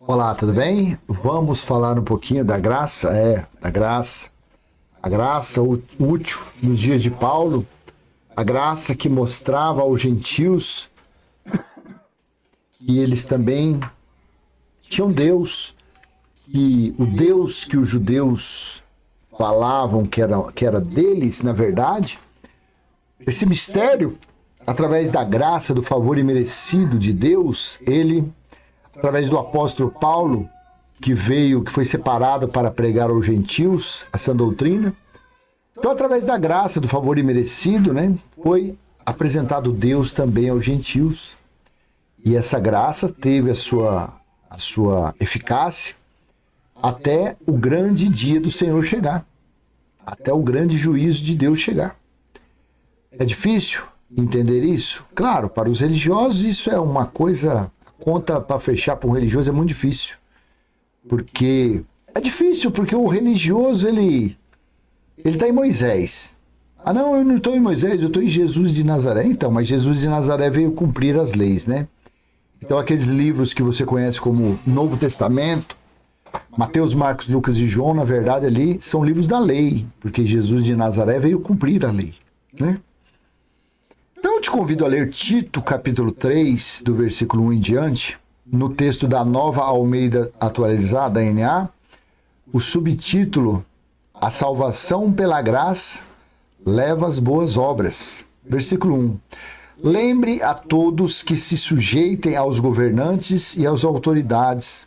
Olá, tudo bem? Vamos falar um pouquinho da graça, da graça. A graça útil nos dias de Paulo, a graça que mostrava aos gentios que eles também tinham Deus, e o Deus que os judeus falavam que era deles, na verdade, esse mistério, através da graça, do favor imerecido de Deus, ele, através do apóstolo Paulo, que foi separado para pregar aos gentios essa doutrina. Então, através da graça, do favor imerecido, foi apresentado Deus também aos gentios. E essa graça teve a sua eficácia até o grande dia do Senhor chegar, até o grande juízo de Deus chegar. É difícil entender isso? Claro, para os religiosos isso é uma coisa, conta para fechar para um religioso é muito difícil. Porque o religioso, ele está em Moisés. Ah, não, eu não estou em Moisés, eu estou em Jesus de Nazaré. Então, mas Jesus de Nazaré veio cumprir as leis, né? Então, aqueles livros que você conhece como Novo Testamento, Mateus, Marcos, Lucas e João, na verdade, ali são livros da lei, porque Jesus de Nazaré veio cumprir a lei, né? Então, eu te convido a ler Tito, capítulo 3, do versículo 1 em diante, no texto da Nova Almeida Atualizada, NA, o subtítulo A Salvação pela Graça leva às boas obras. Versículo 1. Lembre a todos que se sujeitem aos governantes e às autoridades,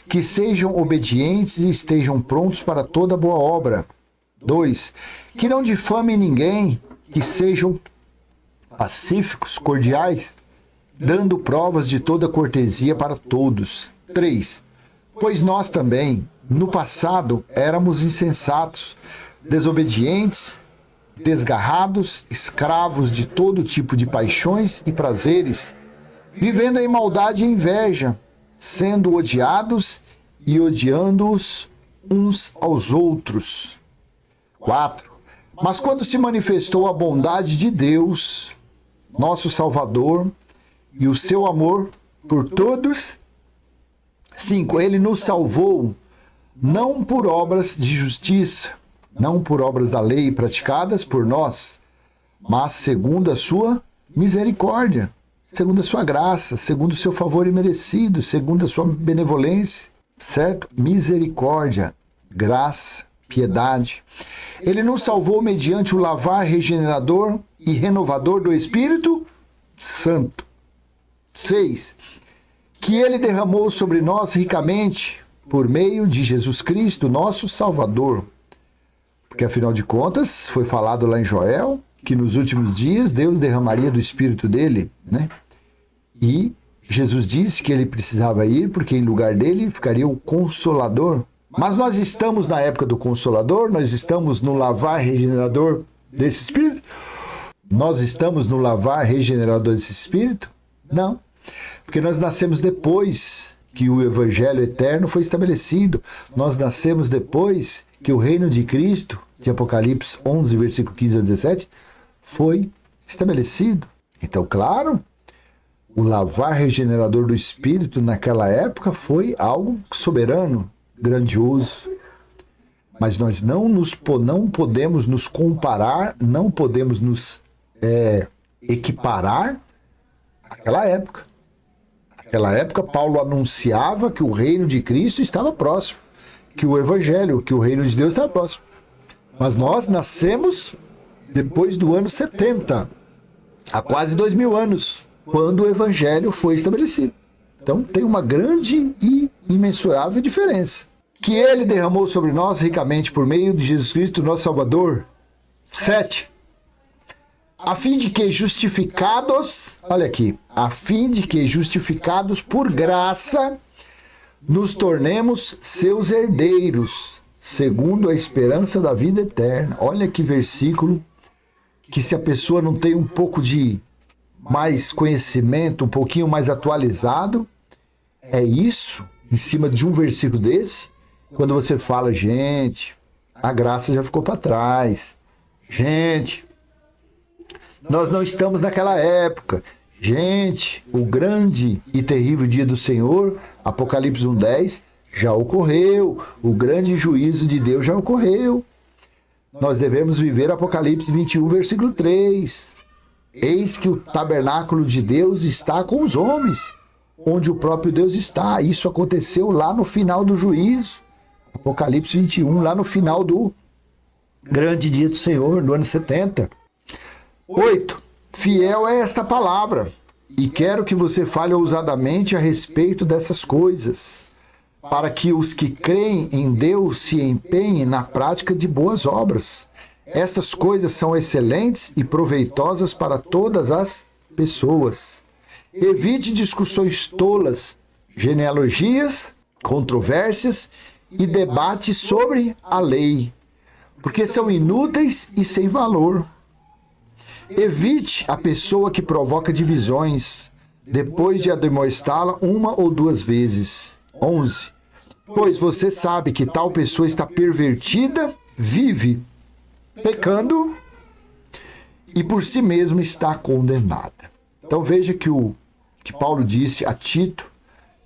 que sejam obedientes e estejam prontos para toda boa obra. 2. Que não difamem ninguém, que sejam pacíficos, cordiais, dando provas de toda cortesia para todos. 3. Pois nós também, no passado, éramos insensatos, desobedientes, desgarrados, escravos de todo tipo de paixões e prazeres, vivendo em maldade e inveja, sendo odiados e odiando-os uns aos outros. 4. Mas quando se manifestou a bondade de Deus, nosso Salvador, e o seu amor por todos. 5. Ele nos salvou não por obras de justiça, não por obras da lei praticadas por nós, mas segundo a sua misericórdia, segundo a sua graça, segundo o seu favor imerecido, segundo a sua benevolência, certo? Misericórdia, graça, piedade. Ele nos salvou mediante o lavar regenerador e renovador do Espírito Santo. 6. Que ele derramou sobre nós ricamente por meio de Jesus Cristo, nosso Salvador. Porque, afinal de contas, foi falado lá em Joel que nos últimos dias Deus derramaria do Espírito dele, né? E Jesus disse que ele precisava ir porque em lugar dele ficaria o Consolador. Mas nós estamos na época do Consolador, nós estamos no lavar regenerador desse Espírito? Nós estamos no lavar regenerador desse Espírito? Não, porque nós nascemos depois que o Evangelho eterno foi estabelecido. Nós nascemos depois que o reino de Cristo, de Apocalipse 11, versículo 15 a 17, foi estabelecido. Então, claro, o lavar regenerador do Espírito naquela época foi algo soberano, grandioso. Mas nós não podemos nos comparar, não podemos nos equiparar àquela época. Naquela época, Paulo anunciava que o reino de Cristo estava próximo, que o Evangelho, que o reino de Deus estava próximo. Mas nós nascemos depois do ano 70, há quase 2000 anos, quando o Evangelho foi estabelecido. Então tem uma grande e imensurável diferença. Que ele derramou sobre nós ricamente por meio de Jesus Cristo, nosso Salvador. 7. A fim de que justificados, olha aqui, a fim de que justificados por graça, nos tornemos seus herdeiros, segundo a esperança da vida eterna. Olha que versículo, que se a pessoa não tem um pouco de mais conhecimento, um pouquinho mais atualizado, é isso, em cima de um versículo desse, quando você fala, gente, a graça já ficou para trás. Gente, nós não estamos naquela época. Gente, o grande e terrível dia do Senhor, Apocalipse 1:10, já ocorreu. O grande juízo de Deus já ocorreu. Nós devemos viver Apocalipse 21, versículo 3. Eis que o tabernáculo de Deus está com os homens, onde o próprio Deus está. Isso aconteceu lá no final do juízo. Apocalipse 21, lá no final do grande dia do Senhor, no ano 70. 8. Fiel é esta palavra, e quero que você fale ousadamente a respeito dessas coisas, para que os que creem em Deus se empenhem na prática de boas obras. Estas coisas são excelentes e proveitosas para todas as pessoas. Evite discussões tolas, genealogias, controvérsias e debates sobre a lei, porque são inúteis e sem valor. Evite a pessoa que provoca divisões, depois de admoestá-la uma ou duas vezes. 11. Pois você sabe que tal pessoa está pervertida, vive pecando e por si mesma está condenada. Então veja que Paulo disse a Tito,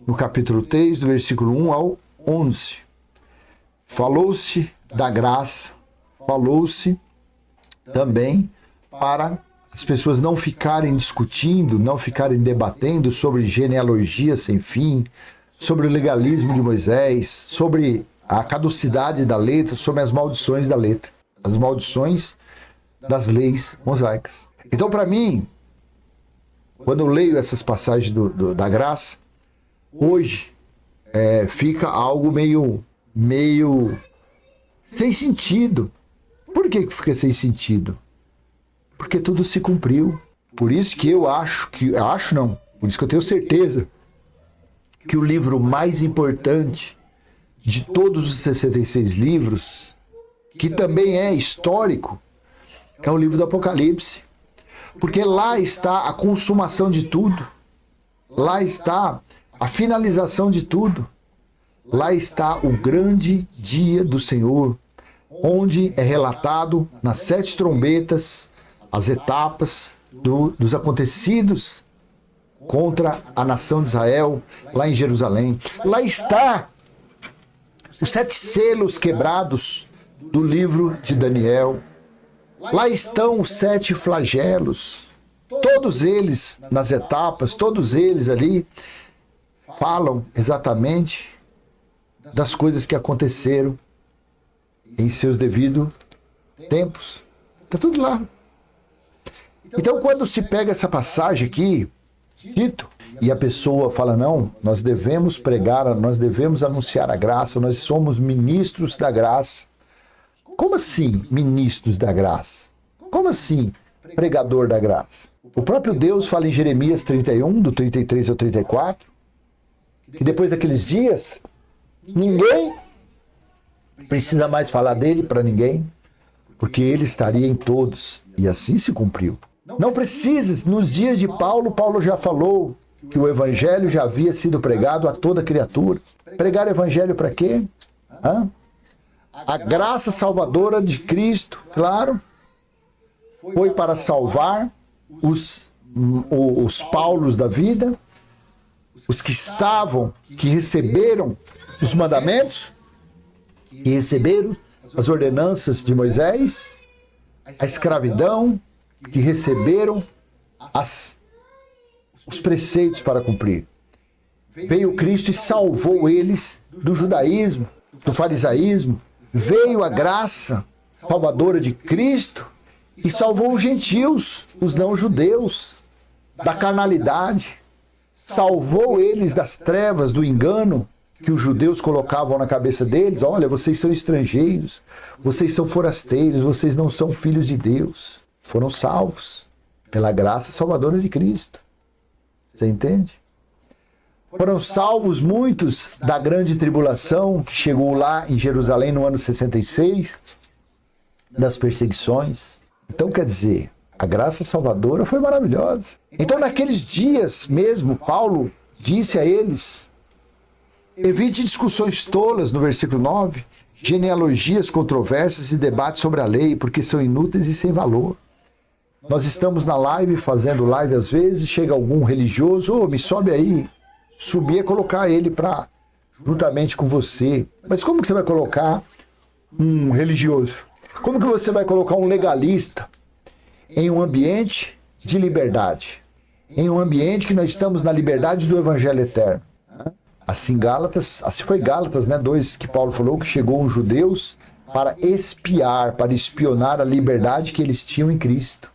no capítulo 3, do versículo 1 ao 11. Falou-se da graça, falou-se também para as pessoas não ficarem discutindo, não ficarem debatendo sobre genealogia sem fim, sobre o legalismo de Moisés, sobre a caducidade da letra, sobre as maldições da letra, as maldições das leis mosaicas. Então, para mim, quando eu leio essas passagens da graça, hoje fica algo meio sem sentido. Por que fica sem sentido? Porque tudo se cumpriu. Por isso que por isso que eu tenho certeza que o livro mais importante de todos os 66 livros, que também é histórico, é o livro do Apocalipse. Porque lá está a consumação de tudo. Lá está a finalização de tudo. Lá está o grande dia do Senhor, onde é relatado nas 7 trombetas as etapas dos acontecidos contra a nação de Israel, lá em Jerusalém. Lá está os 7 selos quebrados do livro de Daniel. Lá estão os 7 flagelos. Todos eles nas etapas, todos eles ali falam exatamente das coisas que aconteceram em seus devidos tempos. Está tudo lá. Então, quando se pega essa passagem aqui, Tito, e a pessoa fala, não, nós devemos pregar, nós devemos anunciar a graça, nós somos ministros da graça. Como assim, ministros da graça? Como assim, pregador da graça? O próprio Deus fala em Jeremias 31, do 33 ao 34, que depois daqueles dias, ninguém precisa mais falar dele para ninguém, porque ele estaria em todos, e assim se cumpriu. Não precisa, nos dias de Paulo já falou que o evangelho já havia sido pregado a toda criatura. Pregar o evangelho para quê? A graça salvadora de Cristo, claro, foi para salvar os Paulos da vida, os que receberam os mandamentos, que receberam as ordenanças de Moisés, a escravidão, que receberam os preceitos para cumprir. Veio Cristo e salvou eles do judaísmo, do farisaísmo. Veio a graça salvadora de Cristo e salvou os gentios, os não-judeus, da carnalidade. Salvou eles das trevas, do engano que os judeus colocavam na cabeça deles. Olha, vocês são estrangeiros, vocês são forasteiros, vocês não são filhos de Deus. Foram salvos pela graça salvadora de Cristo. Você entende? Foram salvos muitos da grande tribulação que chegou lá em Jerusalém no ano 66, das perseguições. Então, quer dizer, a graça salvadora foi maravilhosa. Então, naqueles dias mesmo, Paulo disse a eles, evite discussões tolas, no versículo 9, genealogias, controvérsias e debates sobre a lei, porque são inúteis e sem valor. Nós estamos na live, fazendo live às vezes, chega algum religioso, me sobe aí, subir é colocar ele juntamente com você. Mas como que você vai colocar um religioso? Como que você vai colocar um legalista em um ambiente de liberdade? Em um ambiente que nós estamos na liberdade do Evangelho eterno. Assim foi Gálatas, né, 2, que Paulo falou que chegou os judeus para espionar a liberdade que eles tinham em Cristo.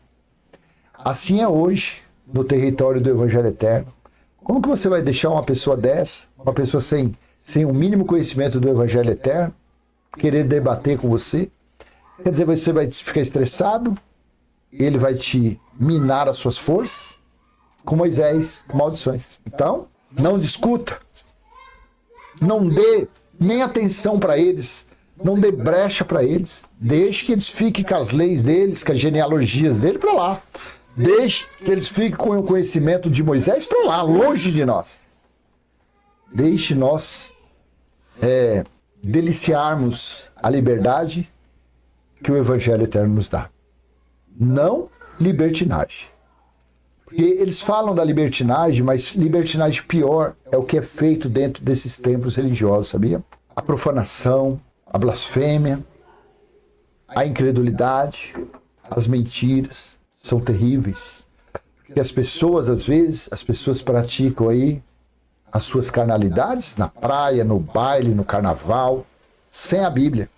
Assim é hoje, no território do Evangelho eterno. Como que você vai deixar uma pessoa dessa, uma pessoa sem o mínimo conhecimento do Evangelho eterno, querer debater com você? Quer dizer, você vai ficar estressado, ele vai te minar as suas forças, com Moisés, com maldições. Então, não discuta, não dê nem atenção para eles, não dê brecha para eles, deixe que eles fiquem com as leis deles, com as genealogias dele para lá. Deixe que eles fiquem com o conhecimento de Moisés para lá, longe de nós. Deixe nós deliciarmos a liberdade que o Evangelho eterno nos dá. Não libertinagem. Porque eles falam da libertinagem, mas libertinagem pior é o que é feito dentro desses templos religiosos, sabia? A profanação, a blasfêmia, a incredulidade, as mentiras são terríveis. Porque as pessoas, às vezes, praticam aí as suas carnalidades na praia, no baile, no carnaval, sem a Bíblia.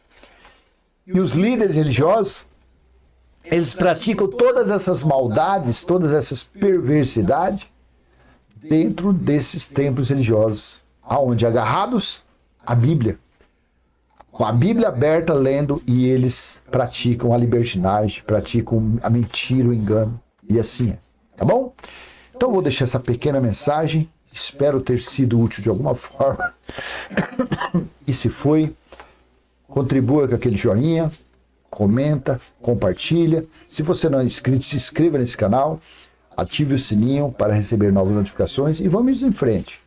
E os líderes religiosos, eles praticam todas essas maldades, todas essas perversidades dentro desses templos religiosos, aonde agarrados à Bíblia, com a Bíblia aberta, lendo, e eles praticam a libertinagem, praticam a mentira, o engano, e assim é, tá bom? Então eu vou deixar essa pequena mensagem, espero ter sido útil de alguma forma, e se foi, contribua com aquele joinha, comenta, compartilha. Se você não é inscrito, se inscreva nesse canal, ative o sininho para receber novas notificações e vamos em frente.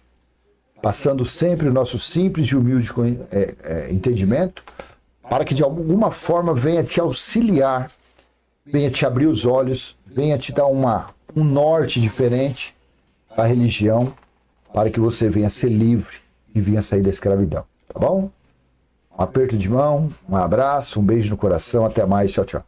Passando sempre o nosso simples e humilde entendimento, para que de alguma forma venha te auxiliar, venha te abrir os olhos, venha te dar um norte diferente da religião, para que você venha ser livre e venha sair da escravidão, tá bom? Um aperto de mão, um abraço, um beijo no coração, até mais, tchau, tchau.